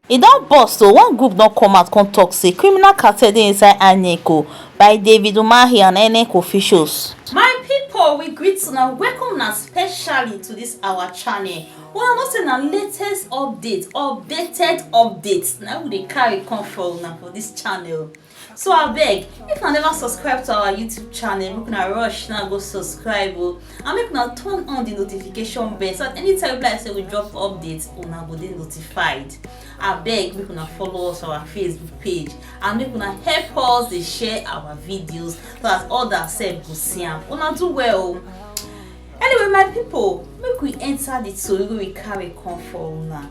E don burst o. One group don come out come talk say criminal cartel dey inside INEC by David Umahi and INEC officials. My people, we greet una, welcome una specially to this our channel. Una know say na latest update, updated updates na we dey carry come for una for this channel. So abeg, if una never subscribe to our YouTube channel, make una rush now go subscribe o, and make una turn on the notification bell so that anytime like say we drop updates, una go dey notified. Abeg, make una follow us on our Facebook page and make una help us dey share our videos so that others sef go see am. Una do well o. Anyway, my people, make we enter the tori wey we carry come for una.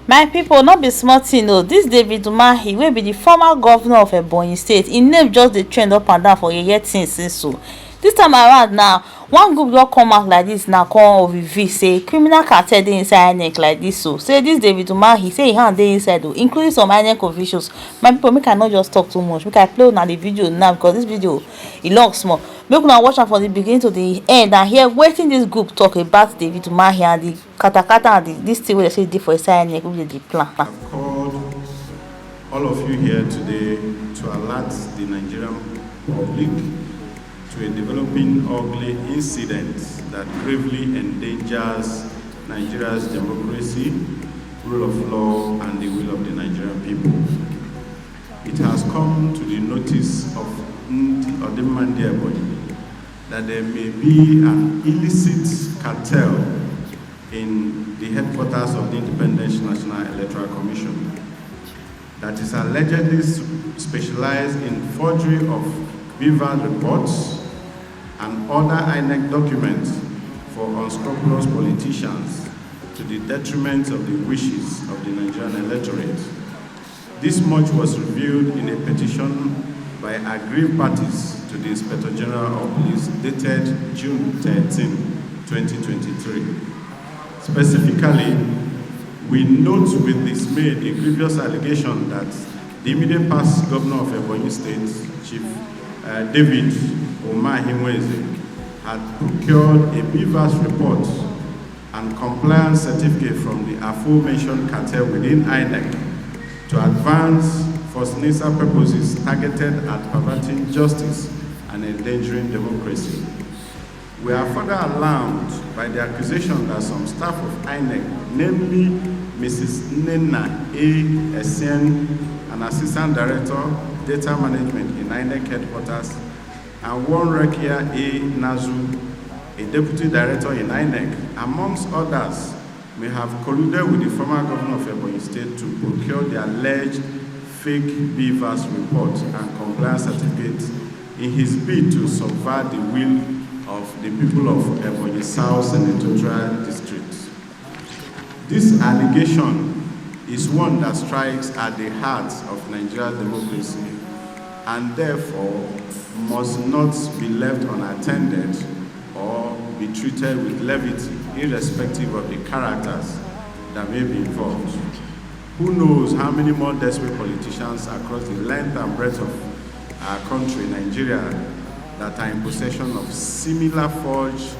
My people, no be small thing o. This David Umahi wey be the former governor of Ebonyi State, im name just dey trend up and down for yeye things since so. This time around now, one group don come out like this now come reveal say criminal cartel dey inside INEC like this so. Say this David Umahi say im hand dey inside o, including some INEC officials. My people, make I no just talk too much, make I play una the video now because this video e long small. Make una watch am from the beginning to the end and hear wetin this group talk about David Umahi and the katakata and this thing wey dey say dey for inside INEC wey dey plan. I've called all of you here today to alert the Nigerian public to a developing ugly incident that gravely endangers Nigeria's democracy, rule of law, and the will of the Nigerian people. It has come to the notice of Odimandi Ebonyi that there may be an illicit cartel in the headquarters of the Independent National Electoral Commission that is allegedly specialized in forgery of beaver reports and other INEC documents for unscrupulous politicians to the detriment of the wishes of the Nigerian electorate. This much was revealed in a petition by aggrieved parties to the Inspector General of Police dated June 13, 2023. Specifically, we note with dismay a grievous allegation that the immediate past governor of Ebonyi State, Chief David Umahi had procured a beavers report and compliance certificate from the aforementioned cartel within INEC to advance for sinister purposes targeted at perverting justice and endangering democracy. We are further alarmed by the accusation that some staff of INEC, namely Mrs. Nena A. Essien, an Assistant Director, Data Management in INEC Headquarters, and one Rekia A. Nazu, a Deputy Director in INEC, amongst others, may have colluded with the former governor of Ebonyi State to procure the alleged fake beavers report and compliance certificate in his bid to subvert the will of the people of Ebonyi South Senatorial District. This allegation is one that strikes at the heart of Nigeria's democracy and therefore must not be left unattended or be treated with levity, irrespective of the characters that may be involved. Who knows how many more desperate politicians across the length and breadth of our country, Nigeria, that are in possession of similar forged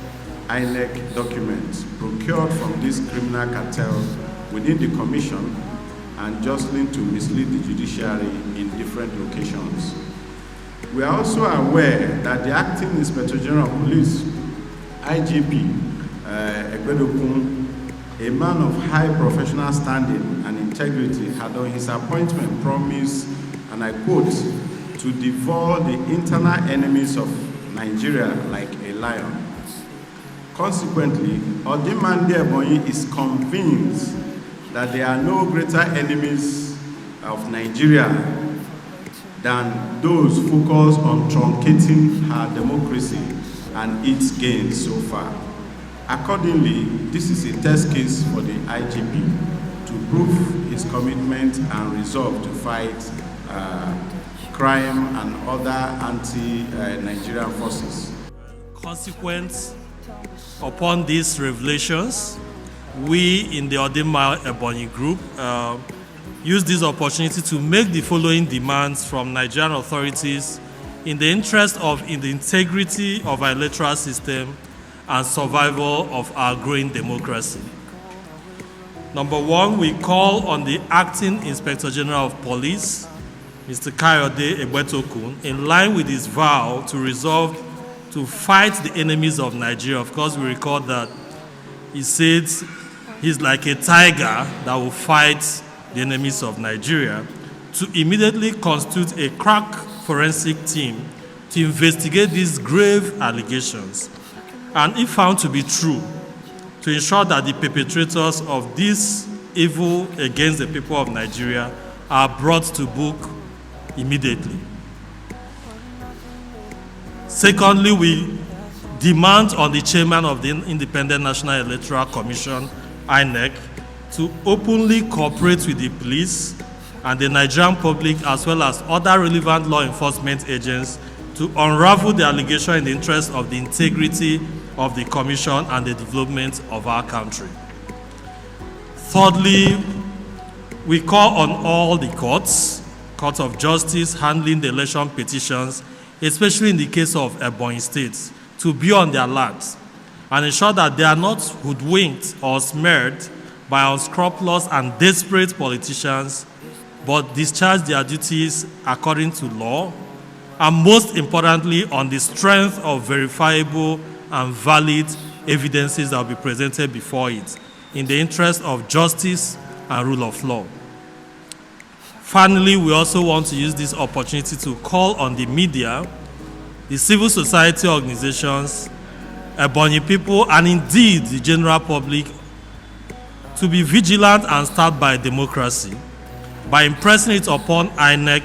INEC documents procured from this criminal cartel within the commission and jostling to mislead the judiciary in different locations. We are also aware that the acting Inspector General of Police, IGP, Egvedokun, a man of high professional standing and integrity, had on his appointment promised, and I quote, to devour the internal enemies of Nigeria like a lion. Consequently, Odimandi Ebonyi is convinced that there are no greater enemies of Nigeria than those focused on truncating her democracy and its gains so far. Accordingly, this is a test case for the IGP to prove his commitment and resolve to fight crime and other anti-Nigerian forces. Consequent upon these revelations, we in the Odima Ebonyi group use this opportunity to make the following demands from Nigerian authorities in the interest of the integrity of our electoral system and survival of our growing democracy. Number one, we call on the Acting Inspector General of Police, Mr. Kayode Egbetokun, in line with his vow to resolve to fight the enemies of Nigeria. Of course, we recall that he said he's like a tiger that will fight the enemies of Nigeria, to immediately constitute a crack forensic team to investigate these grave allegations, and if found to be true, to ensure that the perpetrators of this evil against the people of Nigeria are brought to book immediately. Secondly, we demand on the chairman of the Independent National Electoral Commission, INEC, to openly cooperate with the police and the Nigerian public, as well as other relevant law enforcement agents, to unravel the allegation in the interest of the integrity of the commission and the development of our country. Thirdly, we call on all the courts of justice handling the election petitions, especially in the case of Ebonyi State, to be on their alert and ensure that they are not hoodwinked or smeared by unscrupulous and desperate politicians, but discharge their duties according to law, and most importantly, on the strength of verifiable and valid evidences that will be presented before it, in the interest of justice and rule of law. Finally, we also want to use this opportunity to call on the media, the civil society organizations, Ebonyi people, and indeed the general public to be vigilant and stand by democracy by impressing it upon INEC,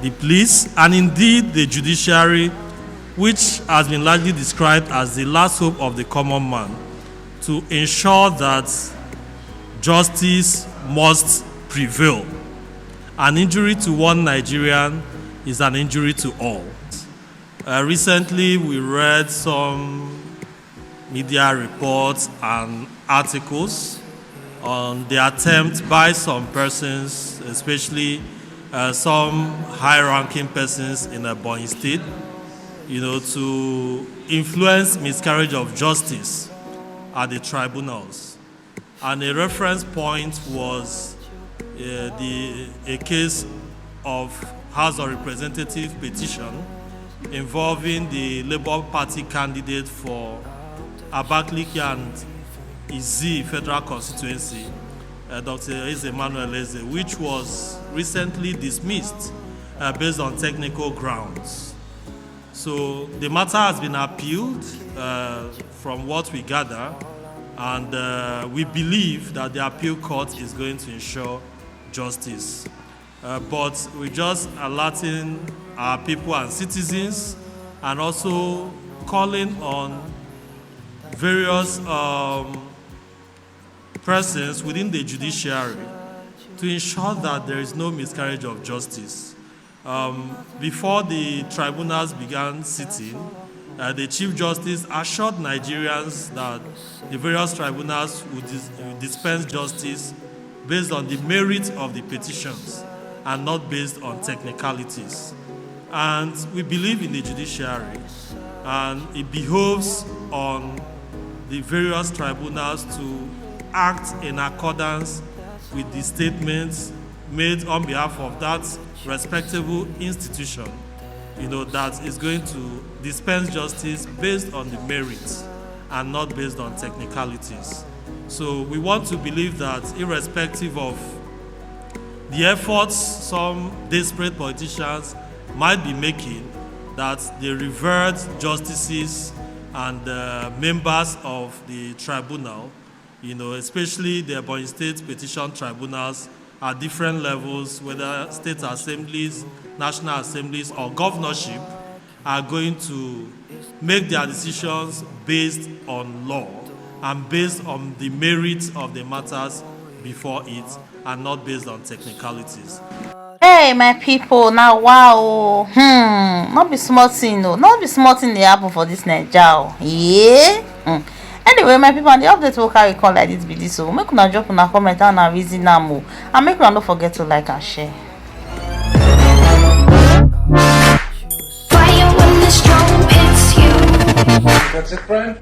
the police, and indeed the judiciary, which has been largely described as the last hope of the common man, to ensure that justice must prevail. An injury to one Nigerian is an injury to all. Recently, we read some media reports and articles on the attempt by some persons, especially some high-ranking persons in Ebonyi State, to influence miscarriage of justice at the tribunals. And a reference point was a case of House of Representatives petition involving the Labour Party candidate for Abakaliki and Izzi Federal Constituency, Dr. Emmanuel Eze, which was recently dismissed based on technical grounds. So the matter has been appealed from what we gather, and we believe that the appeal court is going to ensure justice. But we're just alerting our people and citizens, and also calling on various persons within the judiciary to ensure that there is no miscarriage of justice. Before the tribunals began sitting, the Chief Justice assured Nigerians that the various tribunals would dispense justice based on the merit of the petitions and not based on technicalities. And we believe in the judiciary, and it behoves on the various tribunals to act in accordance with the statements made on behalf of that respectable institution, that is going to dispense justice based on the merits and not based on technicalities. So we want to believe that irrespective of the efforts some desperate politicians might be making, that the revered justices and members of the tribunal, especially the Ebonyi State petition tribunals at different levels, whether state assemblies, national assemblies, or governorship, are going to make their decisions based on law and based on the merits of the matters before it, and not based on technicalities. Hey my people, now wow, not be small thing, no, not be small thing dey happen for this Naija, yeah. Anyway, my people, and the update will carry come like this be this, so make una drop una comment and una reason am o, and make una no forget to like and share. Fire when the storm hits you. That's it, friend.